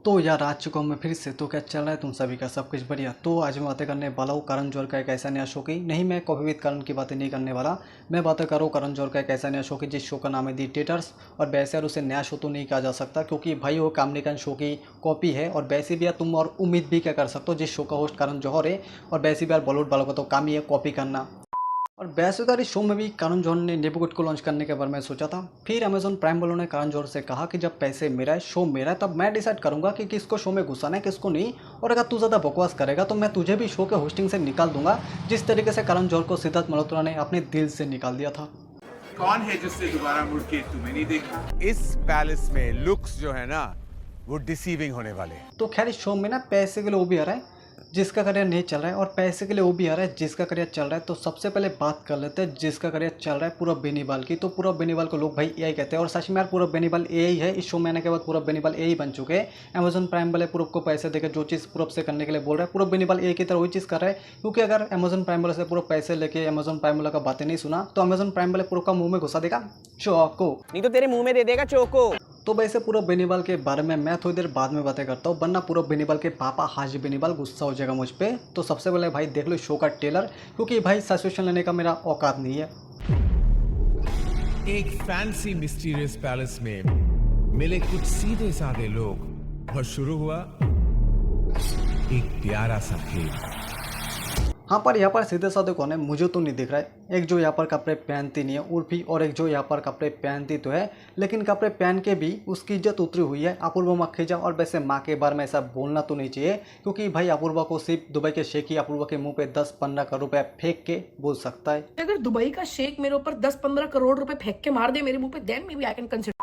तो यार आ चुका हूँ मैं फिर से। तो क्या चल रहा है तुम सभी का, सब कुछ बढ़िया। तो आज मैं बातें करने वाला हूँ करण जौहर का एक ऐसा नया शो की। नहीं, मैं कॉफी विद करण की बातें नहीं करने वाला। मैं बातें कर रहा हूँ करण जौहर का एक ऐसा नया शो की जिस शो का नाम है दी थिएटर्स। और वैसे यार उसे नया शो तो नहीं कहा जा सकता क्योंकि भाई वो कामनी शो की कॉपी है। और वैसे भी यार तुम और उम्मीद भी क्या कर सकते हो, जिस शो का होस्ट करण जौहर है। और वैसे भी यार बॉलीवुड वालों का तो काम ही है कॉपी करना। और वैसे इस शो में भी करण जौहर ने नेबोगुड को लॉन्च करने के बारे में सोचा था। फिर अमेजोन प्राइम वालों ने करण जौहर से कहा कि जब पैसे मेरा है, शो मेरा है, तब मैं डिसाइड करूंगा कि किसको शो में घुसाना है किसको नहीं। और अगर तू ज़्यादा बकवास करेगा तो मैं तुझे भी शो के होस्टिंग से निकाल दूंगा, जिस तरीके से करण जौहर को सिद्धार्थ मल्होत्रा ने अपने दिल से निकाल दिया था। कौन है जिससे दोबारा मुड़ के तुम्हें नहीं देखा? इस पैलेस में लुक्स जो है ना वो डिसीविंग होने वाले हैं। तो खैर इस शो में ना पैसे के लिए वो भी आ रहा है जिसका करियर नहीं चल रहा है, और पैसे के लिए वो भी आ रहा है जिसका करियर चल रहा है। तो सबसे पहले बात कर लेते हैं जिसका करियर चल रहा है पूरब बेनीवाल की। तो पूरब बेनीवाल को लोग भाई एआई कहते हैं, और सच में यार पूरब बेनीवाल एआई है। इस शो में आने के बाद पूरब बेनीवाल एआई बन चुके हैं। अमेजोन प्राइम वाले पूरब को पैसे देकर जो चीज़ पूरब से करने के लिए बोल रहा है, पूरब बेनीवाल एआई की तरह वही चीज़ कर रहा है। क्योंकि अगर अमेजोन प्राइम वाले से पूरब पैसे लेके अमेजोन प्राइम वाला का बातें नहीं सुना तो अमेजोन प्राइम वाले पूरब का मुंह में घुसा देगा चौको, नहीं तो तेरे मुंह में दे देगा चोको। तो वैसे पूरब बेनीवाल के बारे में मैं थोड़ी देर बाद में बातें करता हूँ, वरना पूरब बेनीवाल के पापा हाजी बेनीवाल गुस्सा हो जाएगा मुझ पे। तो सबसे पहले भाई देख लो शो का ट्रेलर, क्योंकि भाई सब्सक्रिप्शन लेने का मेरा औकात नहीं है। एक फैंसी मिस्टीरियस पैलेस में मिले कुछ सीधे साधे लोग और शुरू हुआ एक प्यारा सा खेल। हाँ, पर यहाँ पर सीधे साधे कौन है मुझे तो नहीं दिख रहा है। एक जो यहाँ पर कपड़े पहनती नहीं है उर्फी, और एक जो यहाँ पर कपड़े पहनती तो है लेकिन कपड़े पहन के भी उसकी इज्जत उतरी हुई है, अपूर्वा मक्खीजा। और वैसे माँ के बारे में ऐसा बोलना तो नहीं चाहिए क्योंकि भाई अपूर्वा को सिर्फ दुबई के शेख ही अपूर्वा के मुंह पे 10-15 करोड़ रुपए फेंक के बोल सकता है। अगर दुबई का शेख मेरे ऊपर 10-15 करोड़ रुपए फेंक के मार दे मेरे मुंह पे, then may be I can consider.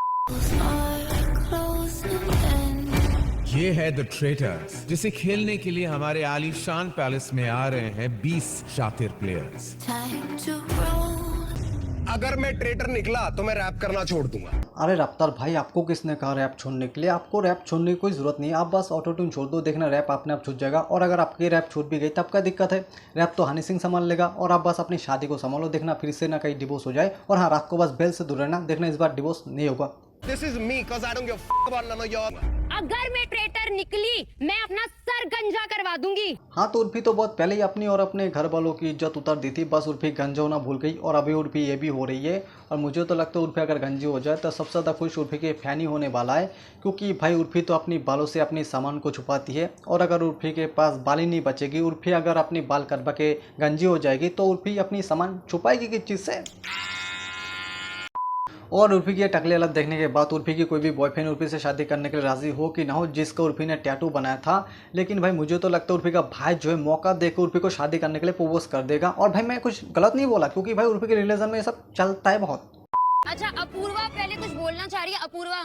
ये है द ट्रेटर्स, जिसे खेलने के लिए हमारे आलीशान पैलेस में आ रहे हैं 20 शातिर प्लेयर्स। अगर मैं ट्रेटर निकला तो मैं रैप करना छोड़ दूंगा। अरे रफ्तार भाई, आपको किसने कहा रैप छोड़ने के लिए? आपको रैप छोड़ने की कोई ज़रूरत नहीं है, आप बस ऑटो ट्यून छोड़ दो, देखना रैप अपने आप छूट जाएगा। और अगर आपकी रैप छूट भी गई तब क्या दिक्कत है? रैप तो हनी सिंह संभाल लेगा। और आप बस अपनी शादी को संभालो, देखना फिर से ना कहीं डिवोर्स हो जाए। और हाँ, रात को बस बेल से दूर रहना, देखना इस बार डिवोर्स नहीं होगा। This is me, cause I don't give a f about none of y'all. अगर मैं ट्रेटर निकली मैं अपना सर गंजा करवा दूंगी। हाँ, तो उर्फी तो बहुत पहले ही अपनी और अपने घर वालों की इज्जत उतार दी थी, बस उर्फी गंजा होना भूल गई। और अभी उर्फी ये भी हो रही है। और मुझे तो लगता है उर्फी अगर गंजी हो जाए तो सबसे ज़्यादा खुश उर्फी के फैन ही होने वाला है, क्योंकि भाई उर्फी तो अपनी बालों से अपनी सामान को छुपाती है। और अगर उर्फी के पास बाल ही नहीं बचेगी, उर्फी अगर अपनी बाल कटवा के गंजी हो जाएगी तो उर्फी अपनी सामान छुपाएगी किस चीज़ से? और उर्फी की टकली हालत देखने के बाद उर्फी की कोई भी बॉयफ्रेंड उर्फी से शादी करने के लिए राजी हो कि ना हो, जिसका उर्फी ने टैटू बनाया था। लेकिन भाई मुझे तो लगता है उर्फी का भाई जो है मौका देकर उर्फी को शादी करने के लिए प्रपोज कर देगा। और भाई मैं कुछ गलत नहीं बोला क्योंकि भाई उर्फी के रिलेशन में ये सब चलता है बहुत। अच्छा अपूर्वा पहले कुछ बोलना चाह रही है। Apoorva,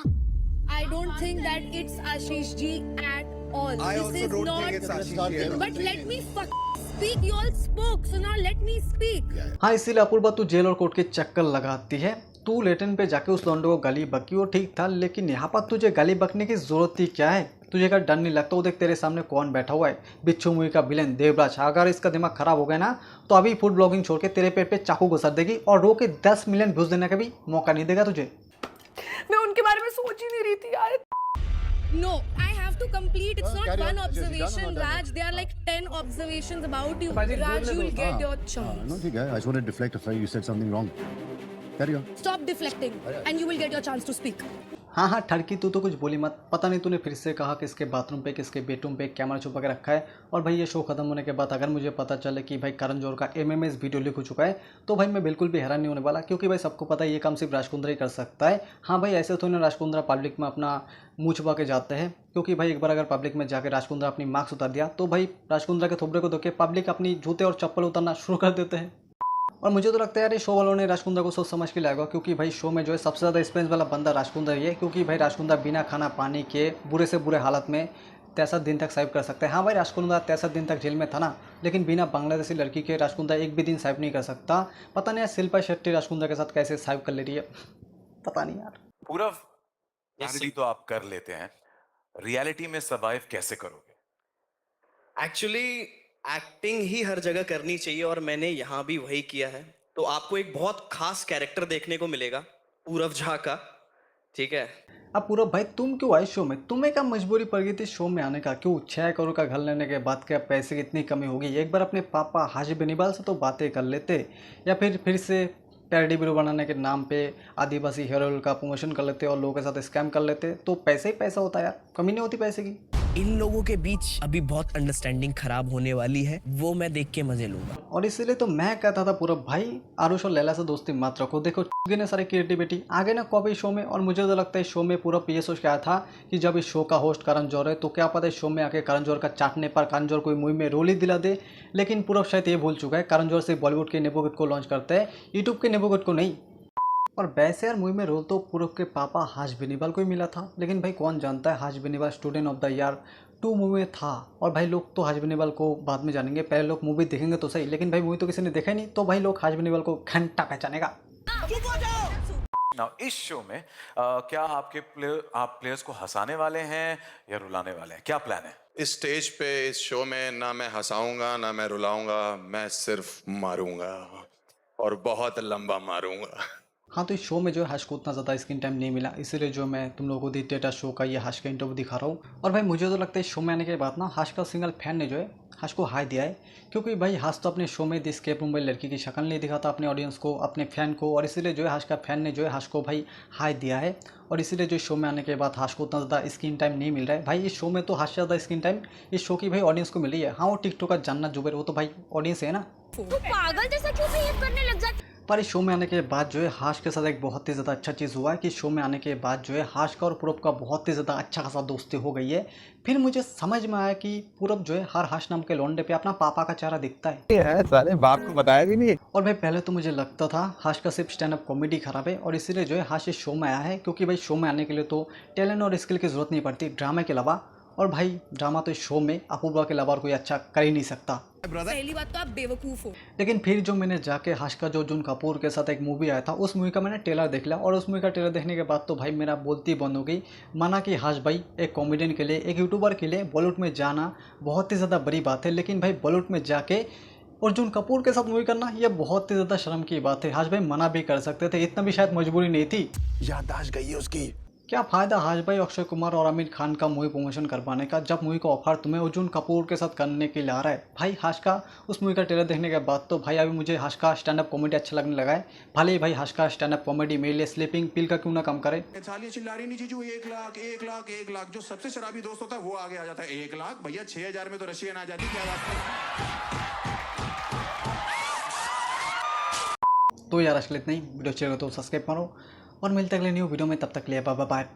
I don't think that it's Ashish ji at all. I This also is don't not. think it's Ashish Ji. But let me speak. You all spoke, so now let me speak. हाँ, इसीलिए अपूर्वा तू jail और court के चक्कर लगाती है। तू लेटन पे जाके उस लौंडे को गाली बकी वो ठीक था, लेकिन यहाँ पर तुझे गाली बकने की जरूरत थी क्या है? तुझे अगर डर नहीं लगता? वो देख तेरे सामने कौन बैठा हुआ है, बिच्छू मूवी का विलेन देवराज। अगर इसका दिमाग खराब हो गया ना तो अभी फूड ब्लॉगिंग छोड़ के तेरे पेट पे चाकू घुसा देगी और रो के 10 मिलियन व्यूज देने का भी मौका नहीं देगा तुझे। मैं उनके बारे में सोच ही नहीं रही थी यार। no, I have to complete. It's not carry one on. observation, Raj. There are like 10 observations about you. Raj, you will get your chance. No, ठीक है. I just want to deflect if you said something wrong. Carry on. Stop deflecting, and you will get your chance to speak. हाँ हाँ ठड़की, तू तो कुछ बोली मत। पता नहीं तूने फिर से कहा किसके बाथरूम पे किसके बेडरूम पे कैमरा छुपा के रखा है। और भाई ये शो खत्म होने के बाद अगर मुझे पता चले कि भाई करण जौहर का एमएमएस वीडियो लीक हो चुका है तो भाई मैं बिल्कुल भी हैरान नहीं होने वाला, क्योंकि भाई सबको पता है ये काम सिर्फ राज कुंद्रा ही कर सकता है। हाँ भाई, ऐसे तो ना राज कुंद्रा पब्लिक में अपना मुँह छुपा के जाते हैं, क्योंकि भाई एक बार अगर पब्लिक में जाकर राज कुंद्रा अपनी मार्क्स उतार दिया तो भाई राज कुंद्रा के थोबड़े को धो के पब्लिक अपनी जूते और चप्पल उतारना शुरू कर देते हैं। और मुझे तो लगता है यार ये शो वालों ने राज कुंद्रा को सोच समझ के लाएगा, क्योंकि भाई शो में जो है सबसे ज़्यादा एक्सपीरियंस वाला बंदा राज कुंद्रा ही है। क्योंकि भाई राज कुंद्रा बिना खाना पानी के बुरे से बुरे हालत में 63 दिन तक सर्व कर सकते हैं। हाँ भाई, राज कुंद्रा 63 दिन तक जेल में था ना, लेकिन बिना बांग्लादेशी लड़की के राज कुंद्रा एक भी दिन सर्व नहीं कर सकता। पता नहीं यार शिल्पा शेट्टी राज कुंद्रा के साथ कैसे सर्व कर ले रही है, पता नहीं यार। पूरव, कॉमेडी तो आप कर लेते हैं, रियलिटी में सर्वाइव कैसे करोगे? एक्चुअली एक्टिंग ही हर जगह करनी चाहिए और मैंने यहाँ भी वही किया है। तो आपको एक बहुत खास कैरेक्टर देखने को मिलेगा पूरव झा का, ठीक है। अब पूरा भाई तुम क्यों आए शो में? तुम्हें क्या मजबूरी पड़ गई थी शो में आने का? क्यों 6 करोड़ का घर लेने के बाद क्या पैसे की इतनी कमी होगी? एक बार अपने पापा हाजी बेनीवाल से तो बातें कर लेते, या फिर से पैरडी वीडियो बनाने के नाम पे आदिवासी हेयर ऑयल का प्रमोशन कर लेते और लोगों के साथ स्कैम कर लेते, तो पैसे ही पैसा होता यार, कमी नहीं होती पैसे की। इन लोगों के बीच अभी बहुत अंडरस्टैंडिंग खराब होने वाली है, वो मैं देख के मजे लूंगा। और इसीलिए तो मैं कहता था पूरा भाई आरुष और लैला से दोस्ती मत रखो। देखो ने सारी क्रिएटिविटी आगे ना कॉपी शो में, और मुझे तो लगता है शो में पूरा पीए सोच के आया था कि जब इस शो का होस्ट करण जौहर है तो क्या पता है शो में आके करण जौहर का चाटने पर करण जौहर कोई मूवी में रोल ही दिला दे। लेकिन पूरा शायद ये भूल चुका है, करण जौहर से बॉलीवुड के नेपोगिट को लॉन्च करते हैं, यूट्यूब के नेपोगिट को नहीं। और वैसे यार मूवी में रोल तो पूरब के पापा हाज बेनीवाल को ही मिला था, लेकिन भाई कौन जानता है हाज Beniwal student of the year 2 movie में था। और भाई लोग तो हाज बेनीवाल को बाद में जानेंगे, पहले लोग मूवी देखेंगे तो सही, लेकिन भाई मूवी तो किसी ने देखा ही नहीं, तो भाई लोग हाज बेनीवाल को घंटा पहचानेगा। Now, इस शो में क्या आप प्लेयर्स को हंसाने वाले हैं या रुलाने वाले हैं? क्या प्लान है? इस स्टेज पे इस शो में ना मैं हंसाऊंगा ना मैं रुलाऊंगा, मैं सिर्फ मारूंगा और बहुत लंबा मारूंगा। हाँ, तो इस शो में जो है हर्ष को उतना ज़्यादा स्क्रीन टाइम नहीं मिला, इसीलिए जो मैं तुम लोगों को दी डेटा शो का ये हर्ष का इंटरव्यू दिखा रहा हूँ। और भाई मुझे तो लगता है इस शो में आने के बाद ना हर्ष का सिंगल फैन ने जो है हर्ष को हाई दिया है, क्योंकि भाई हर्ष तो अपने शो में द एस्केप रूम में लड़की की शक्ल नहीं दिखाता अपने ऑडियंस को, अपने फैन को, और इसीलिए जो है हर्ष का फैन ने जो है हर्ष को भाई हाई दिया है। और इसीलिए जो शो में आने के बाद हर्ष को उतना ज़्यादा स्क्रीन टाइम नहीं मिल रहा है। भाई इस शो में तो हर्ष से ज़्यादा स्क्रीन टाइम इस शो की भाई ऑडियंस को मिल रही है। हाँ, वो टिकटॉक का जन्नत जुबैर वो तो भाई ऑडियंस है ना। तू पागल जैसा क्यों बिहेव करने लग जाता? पर इस शो में आने के बाद जो है हर्ष के साथ एक बहुत ही ज़्यादा अच्छा चीज़ हुआ है कि शो में आने के बाद जो है हर्ष का और पूरब का बहुत ही ज़्यादा अच्छा खासा दोस्ती हो गई है। फिर मुझे समझ में आया कि पूरब जो है हर हर्ष नाम के लौंडे पे अपना पापा का चेहरा दिखता है। साले बाप को बताया भी नहीं। और भाई पहले तो मुझे लगता था हर्ष का सिर्फ स्टैंड अप कॉमेडी खराब है, और इसीलिए जो है हर्ष इस शो में आया है, क्योंकि भाई शो में आने के लिए तो टैलेंट और स्किल की ज़रूरत नहीं पड़ती ड्रामे के अलावा। और भाई ड्रामा तो इस शो में अपूर्वा के अलावा कोई अच्छा कर ही नहीं सकता। पहली बात तो आप बेवकूफ हो। लेकिन फिर जो मैंने जाके हर्ष का जो अर्जुन कपूर के साथ एक मूवी आया था उस मूवी का मैंने ट्रेलर देख लिया, और उस मूवी का ट्रेलर देखने के बाद तो भाई मेरा बोलती बंद हो गई। माना कि हर्ष भाई एक कॉमेडियन के लिए, एक यूट्यूबर के लिए बॉलीवुड में जाना बहुत ही ज़्यादा बड़ी बात है, लेकिन भाई बॉलीवुड में जाके अर्जुन कपूर के साथ मूवी करना यह बहुत ही ज़्यादा शर्म की बात है। हर्ष भाई मना भी कर सकते थे, इतना भी शायद मजबूरी नहीं थी। याददाश्त गई है उसकी। क्या फ़ायदा हर्ष भाई अक्षय कुमार और आमिर खान का मूवी प्रमोशन करवाने का, जब मूवी का ऑफर तुम्हें अर्जुन कपूर के साथ करने के लिए आ रहा है। भाई हर्ष का उस मूवी का ट्रेलर देखने के बाद तो भाई अभी मुझे हर्ष का स्टैंड अप कॉमेडी अच्छा लगने लगा है। भले ही भाई हर्ष का स्टैंड अप कॉमेडी मेरे लिए स्लीपिंग पिल का क्यों ना कम करे। चिल्ला रही नीचे जो 1 लाख 1 लाख 1 लाख, जो सबसे शराबी दोस्त होता है वो आगे आ जाता है। 1 लाख भैया 6000 में तो रशियन आ जाती, क्या बात है। तो यार आजकल इतना ही, वीडियो अच्छी लगे तो सब्सक्राइब करो और मिलते अगले न्यू वीडियो में, तब तक के लिए बाय बाय बाय।